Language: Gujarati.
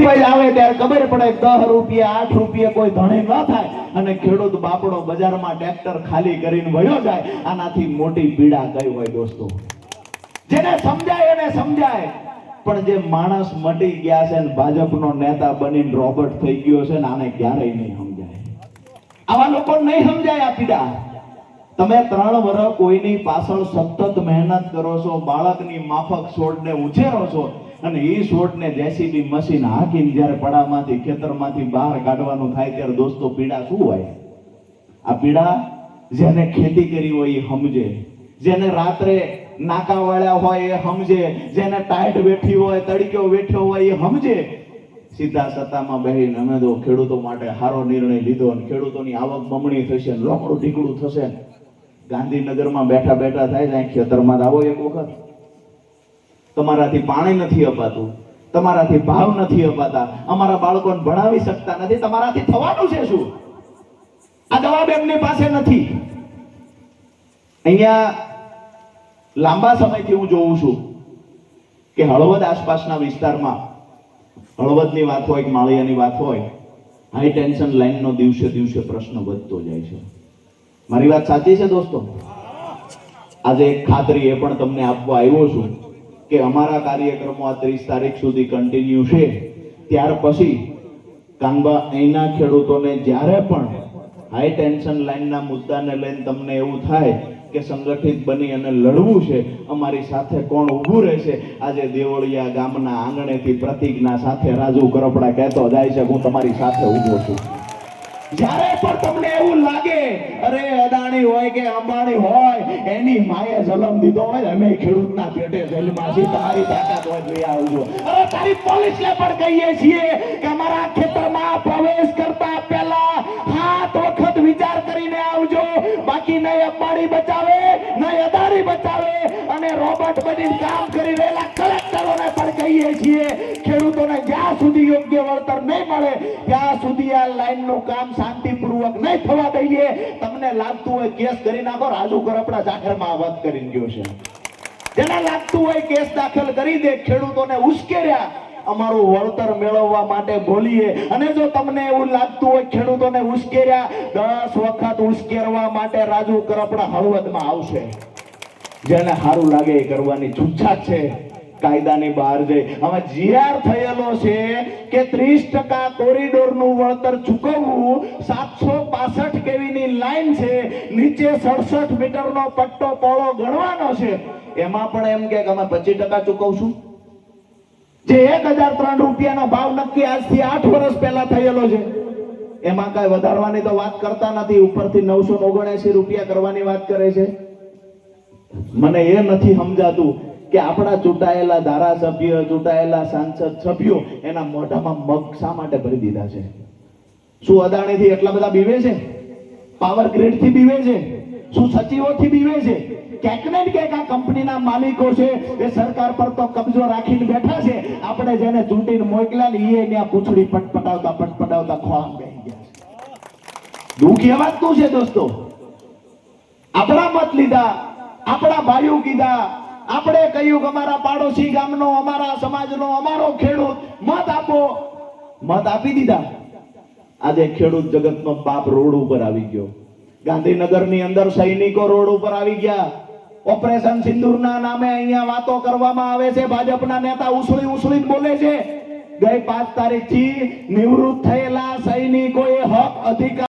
આવે ત્યારે ખબર પડે 10 રૂપિયા 8 રૂપિયા કોઈ ધણી ન થાય અને ખેડૂત બાપડો બજારમાં ટ્રેક્ટર ખાલી કરીને વયો જાય. આનાથી મોટી પીડા કઈ હોય દોસ્તો? જેને સમજાય એને સમજાય, પણ જે માણસ મટી ગયા છે ને ભાજપનો નેતા બનીને રોબોટ થઈ ગયો છે ને આને ક્યારેય નહીં સમજાય. આવા લોકો નહીં સમજાય આ પીડા. તમે 3 વર્ષ કોઈની પાછળ સતત મહેનત કરો છો, બાળકની માફક છોડને ઉછેરો છો અને એ છોડને જેસીબી મશીન હાકીને જ્યારે પડામાંથી ખેતરમાંથી બહાર કાઢવાનું થાય ત્યારે દોસ્તો પીડા શું હોય? આ પીડા જેને ખેતી કરી હોય એ સમજે, જેને રાત્રે નાકા વાળ્યા હોય એ સમજે, જેને ટાઈટ બેઠી હોય તડક્યો બેઠ્યો હોય એ સમજે. સીધા સત્તામાં બેહીને અમે તો ખેડૂતો માટે સારો નિર્ણય લીધો અને ખેડૂતોની આવક બમણી થશે, લોકડું ઢીકડું થશે. ગાંધીનગરમાં બેઠા બેઠા થાય જાય ખેતરમાં આવો એક વખત, તમારાથી પાણી નથી અપાતું, તમારાથી ભાવ નથી અપાતા, અમારા બાળકોને ભણાવી શકતા નથી, તમારાથી થવાનું છે શું? આ જવાબ એમની પાસે નથી. અહીંયા લાંબા સમયથી હું જોઉં છું કે હળવદ આસપાસના વિસ્તારમાં, હળવદની વાત હોય કે માળિયાની વાત હોય, હાઈ ટેન્શન લાઈનનો દિવસે દિવસે પ્રશ્ન વધતો જાય છે. મારી વાત સાચી છે દોસ્તો? આજે એક ખાતરી એ પણ તમને આપવા આવ્યો છું કે અમારા કાર્યક્રમો આ 30 તારીખ સુધી કન્ટિન્યુ છે. ત્યાર પછી કાનબા અહીંના ખેડૂતોને જ્યારે પણ હાઈ ટેન્શન લાઈનના મુદ્દાને લઈને તમને એવું થાય કે સંગઠિત બની અને લડવું છે, અમારી સાથે કોણ ઊભું રહેશે? આજે દેવળિયા ગામના આંગણેથી પ્રતિજ્ઞા સાથે રાજુ કરપડા કહેતો જાય છે, હું તમારી સાથે ઊભો છું. જ્યારે પણ તમને એવું લાગે અરે અદાણી હોય કે અંબાણી હોય એની માએ જન્મ દીધો હોય, અમે ખેડૂતના પેટે જેલમાં છીએ, તમારી તાકાત હોય લઈ આવજો. અરે તારી પોલીસને પણ કહીએ છીએ કે અમારા ખેતરમાં પ્રવેશ કરતા પહેલા 7 વખત વિચાર કરીને આવજો. બાકી નહીં અંબાણી બચાવે નહીં અદાણી બચાવે. અને રોબોટ બનીને કામ કરી રહેલા કલેક્ટરોને પણ કહીએ છીએ ખેડૂતોને જ્યાં સુધી યોગ્ય વળતર નહીં મળે ત્યાં સુધી આ લાઈનનું કામ શાંતિપૂર્વક નહીં થવા દઈએ. તમને લાગતું હોય કેસ કરી નાખો, રાજુ કરપડા જાહેરમાં વાત કરીને ગયો છે. જેને લાગતું હોય કેસ દાખલ કરી દે, ખેડૂતોને ઉશ્કેર્યા અમારું વળતર મેળવવા માટે બોલીએ. અને જો તમને એવું લાગતું હોય ખેડૂતોને ઉશ્કેર્યા 10 વખત ઉશ્કેરવા માટે રાજુ કરપડા હળવદમાં આવશે. જેને સારું લાગે એ કરવાની છૂટછાટ છે, કાયદાની બહાર જઈ. હવે જીઆર થયેલો છે કે 30% કોરિડોરનું વળતર ચૂકવવું, 765 કેવીની લાઈન છે, નીચે 67 મીટરનો પટ્ટો પોળો ગણવાનો છે. એમાં પણ એમ કે અમે 25% ચૂકવશું. જે 1003 રૂપિયાનો ભાવ નક્કી આજથી 8 વર્ષ પહેલા થયેલો છે, એમાં કઈ વધારવાની તો વાત કરતા નથી, ઉપરથી 979 રૂપિયા કરવાની વાત કરે છે. મને એ નથી સમજાતું કે આપણા ચૂંટાયેલા ધારાસભ્ય, ચૂંટાયેલા સાંસદ સભ્યો એના મોઢામાં મગ શા માટે ભરી દીધા છે? શું અદાણીથી એટલા બધા બીવે છે? પાવર ગ્રીડથી બીવે છે? શું સચિવોથી બીવે છે? ક્યાંક ને ક્યાંક આ કંપનીના માલિકો છે એ સરકાર પર તો કબજો રાખીને બેઠા છે. આપણે જેને ચૂંટીને મોકલ્યા ને એ ત્યાં પૂંછડી પટપટાવતા ખોળામ બેસી ગયા છે. દુઃખ એ વાતનું છે દોસ્તો. આપણા મત લીધા, આપણા ભાઈઓ કીધા, આપણે કહ્યું કે અમારા પાડોશી ગામનો, અમારા સમાજનો, અમારો ખેડૂત મત આપો, મત આપી દીધા. આજે ખેડૂત જગતનો બાપ રોડ ઉપર આવી ગયો. ગાંધીનગરની અંદર સૈનિકો રોડ ઉપર આવી ગયા. ઓપરેશન સિંદૂરના નામે અહીંયા વાતો કરવામાં આવે છે. ભાજપના નેતા ઉછળી બોલે છે. ગઈ 5 તારીખથી નિવૃત્ત થયેલા સૈનિકોએ હક અધિકાર